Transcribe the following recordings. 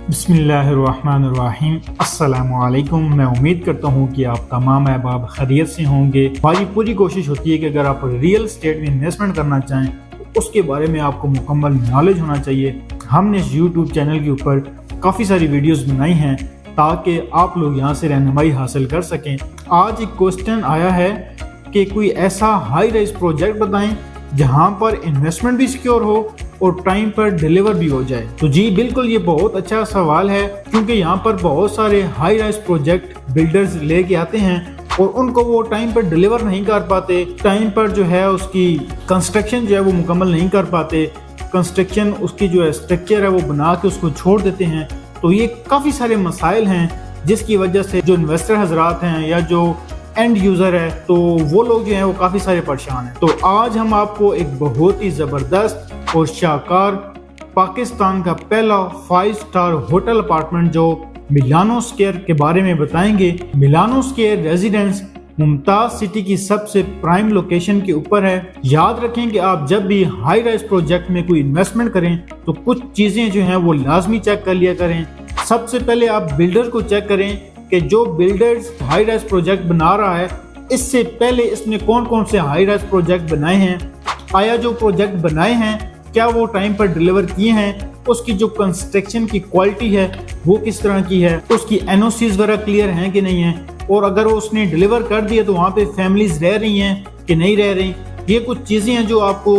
بسم اللہ الرحمن الرحیم۔ السلام علیکم۔ میں امید کرتا ہوں کہ آپ تمام احباب خیریت سے ہوں گے۔ ہماری پوری کوشش ہوتی ہے کہ اگر آپ ریئل اسٹیٹ میں انویسٹمنٹ کرنا چاہیں تو اس کے بارے میں آپ کو مکمل نالج ہونا چاہیے۔ ہم نے اس یوٹیوب چینل کے اوپر کافی ساری ویڈیوز بنائی ہیں تاکہ آپ لوگ یہاں سے رہنمائی حاصل کر سکیں۔ آج ایک کوسچن آیا ہے کہ کوئی ایسا ہائی رائز پروجیکٹ بتائیں جہاں پر انویسٹمنٹ بھی سیکیور ہو اور ٹائم پر ڈیلیور بھی ہو جائے۔ تو جی بالکل، یہ بہت اچھا سوال ہے کیونکہ یہاں پر بہت سارے ہائی رائز پروجیکٹ بلڈرز لے کے آتے ہیں اور ان کو وہ ٹائم پر ڈیلیور نہیں کر پاتے، ٹائم پر جو ہے اس کی کنسٹرکشن جو ہے وہ مکمل نہیں کر پاتے، کنسٹرکشن اس کی جو ہے اسٹرکچر ہے وہ بنا کے اس کو چھوڑ دیتے ہیں۔ تو یہ کافی سارے مسائل ہیں جس کی وجہ سے جو انویسٹر حضرات ہیں یا جو اینڈ یوزر ہے تو وہ لوگ جو ہیں وہ کافی سارے پریشان ہیں۔ تو آج ہم آپ کو ایک بہت ہی زبردست اور شاہکار پاکستان کا پہلا 5 اسٹار ہوٹل اپارٹمنٹ جو ملانو اسکیئر کے بارے میں بتائیں گے۔ ملانو اسکیئر ریزیڈنس ممتاز سٹی کی سب سے پرائم لوکیشن کے اوپر ہے۔ یاد رکھیں کہ آپ جب بھی ہائی رائز پروجیکٹ میں کوئی انویسٹمنٹ کریں تو کچھ چیزیں جو ہیں وہ لازمی چیک کر لیا کریں۔ سب سے پہلے آپ بلڈر کو چیک کریں کہ جو بلڈرز ہائی رائز پروجیکٹ بنا رہا ہے اس سے پہلے اس نے کون کون سے ہائی رائز پروجیکٹ بنائے ہیں، آیا جو پروجیکٹ بنائے ہیں کیا وہ ٹائم پر ڈیلیور کیے ہیں، اس کی جو کنسٹرکشن کی کوالٹی ہے وہ کس طرح کی ہے، اس کی این او سیز وغیرہ کلیئر ہیں کہ نہیں ہیں، اور اگر اس نے ڈیلیور کر دیا تو وہاں پہ فیملیز رہ رہی ہیں کہ نہیں رہ رہی۔ یہ کچھ چیزیں ہیں جو آپ کو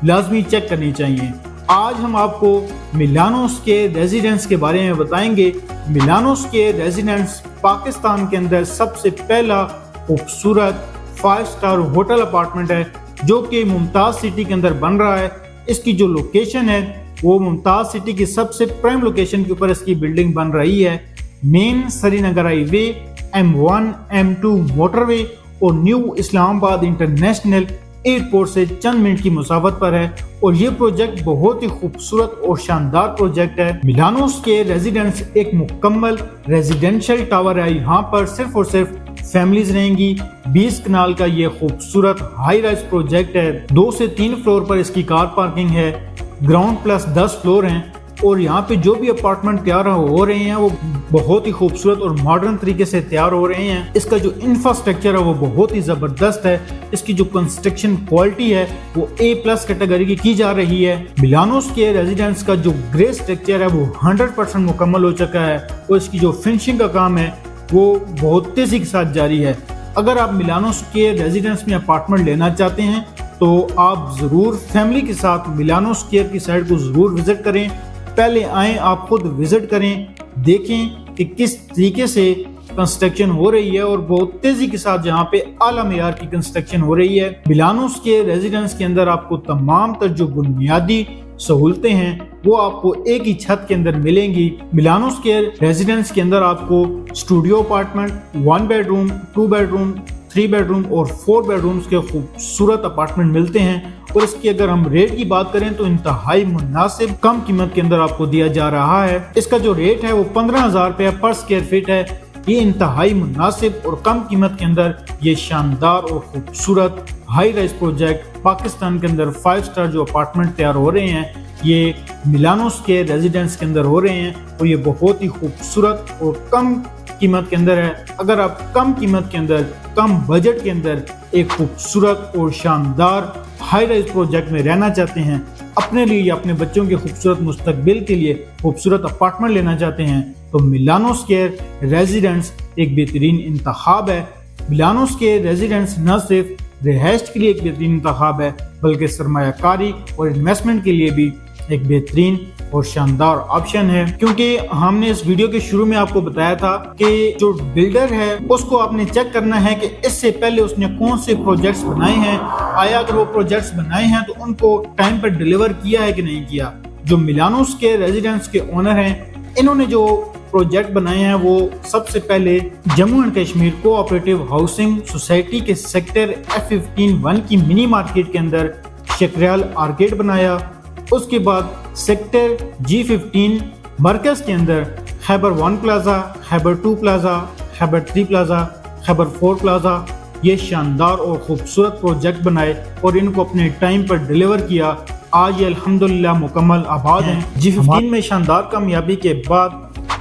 لازمی چیک کرنی چاہیے۔ آج ہم آپ کو ملانو اسکیئر ریزیڈنس کے بارے میں بتائیں گے۔ ملانو اسکیئر ریزیڈنس پاکستان کے اندر سب سے پہلا خوبصورت 5 اسٹار ہوٹل اپارٹمنٹ ہے جو کہ ممتاز سٹی کے اندر بن رہا ہے۔ اس کی جو لوکیشن ہے وہ ممتاز سٹی کی سب سے پرائم لوکیشن کے اوپر اس کی بلڈنگ بن رہی ہے۔ مین سری نگر ہائی وے، M1 M2 موٹر وے اور نیو اسلام آباد انٹرنیشنل ایئرپورٹ سے چند منٹ کی مسافت پر ہے، اور یہ پروجیکٹ بہت ہی خوبصورت اور شاندار پروجیکٹ ہے۔ ملانو اسکیئر ریزیڈنس ایک مکمل ریزیڈینشل ٹاور ہے، یہاں پر صرف اور صرف فیملیز رہیں گی۔ 20 کنال کا یہ خوبصورت ہائی رائز پروجیکٹ ہے۔ 2 سے 3 فلور پر اس کی کار پارکنگ ہے، گراؤنڈ پلس 10 فلور ہیں، اور یہاں پہ جو بھی اپارٹمنٹ تیار ہو رہے ہیں وہ بہت ہی خوبصورت اور ماڈرن طریقے سے تیار ہو رہے ہیں۔ اس کا جو انفراسٹرکچر ہے وہ بہت ہی زبردست ہے، اس کی جو کنسٹرکشن کوالٹی ہے وہ A+ کیٹیگری کی جا رہی ہے۔ ملانو اسکیئر ریزیڈنس کا جو گرے اسٹرکچر ہے وہ 100% مکمل ہو چکا ہے، اور اس کی جو فنشنگ کا کام ہے وہ بہت تیزی کے ساتھ جاری ہے۔ اگر آپ ملانو اسکیئر ریزیڈنس میں اپارٹمنٹ لینا چاہتے ہیں تو آپ ضرور فیملی کے ساتھ ملانو اسکیئر کی سائٹ کو ضرور وزٹ کریں۔ پہلے آئیں، آپ خود وزٹ کریں، دیکھیں کہ کس طریقے سے کنسٹرکشن ہو رہی ہے، اور بہت تیزی کے ساتھ جہاں پہ اعلیٰ معیار کی کنسٹرکشن ہو رہی ہے۔ ملانو اسکیئر ریزیڈنس کے اندر آپ کو تمام تر جو بنیادی سہولتیں ہیں وہ آپ کو ایک ہی چھت کے اندر ملیں گی۔ ملانو اسکیئر ریزیڈنس کے اندر آپ کو studio apartment, 1 bed room, 2 bed room, 3 bed room اور 4 بیڈ رومز کے خوبصورت اپارٹمنٹ ملتے ہیں، اور اس کی اگر ہم ریٹ کی بات کریں تو انتہائی مناسب کم قیمت کے اندر آپ کو دیا جا رہا ہے۔ اس کا جو ریٹ ہے وہ 15,000 روپے پر اسکوائر فٹ ہے۔ یہ انتہائی مناسب اور کم قیمت کے اندر یہ شاندار اور خوبصورت ہائی رائز پروجیکٹ پاکستان کے اندر 5 اسٹار جو اپارٹمنٹ تیار ہو رہے ہیں یہ ملانو اسکیئر ریزیڈنس کے اندر ہو رہے ہیں، اور یہ بہت ہی خوبصورت اور کم قیمت کے اندر ہے۔ اگر آپ کم قیمت کے اندر، کم بجٹ کے اندر ایک خوبصورت اور شاندار ہائی رائز پروجیکٹ میں رہنا چاہتے ہیں، اپنے لیے یا اپنے بچوں کے خوبصورت مستقبل کے لیے خوبصورت اپارٹمنٹ لینا چاہتے ہیں تو ملانو اسکیئر ریزیڈنس ایک بہترین انتخاب ہے۔ ملانو اسکیئر ریزیڈنس نہ صرف رہائش کے لیے ایک بہترین انتخاب ہے بلکہ سرمایہ کاری اور انویسٹمنٹ کے لیے بھی ایک بہترین اور شاندار آپشن ہے، کیونکہ ہم نے اس ویڈیو کے شروع میں آپ کو بتایا تھا کہ جو بلڈر ہے اس کو آپ نے چیک کرنا ہے کہ اس سے پہلے اس نے کون سے پروجیکٹس بنائے ہیں، آیا اگر وہ پروجیکٹس بنائے ہیں تو ان کو ٹائم پر ڈیلیور کیا ہے کہ نہیں کیا۔ جو ملانو اسکیئر ریزیڈنس کے اونر ہیں انہوں نے جو پروجیکٹ بنائے ہیں وہ سب سے پہلے Jammu and Kashmir cooperative housing society کے سیکٹر F15-1 کی منی مارکیٹ کے اندر شکریال آرکیڈ بنایا، اس کے بعد سیکٹر G15 مرکز کے اندر خیبر 1 پلازا، خیبر 2 پلازا، خیبر 3 پلازا، خیبر 4 پلازا، یہ شاندار اور خوبصورت پروجیکٹ بنائے اور ان کو اپنے ٹائم پر ڈیلیور کیا۔ آج یہ الحمدللہ مکمل آباد ہیں۔ G15 میں شاندار کامیابی کے بعد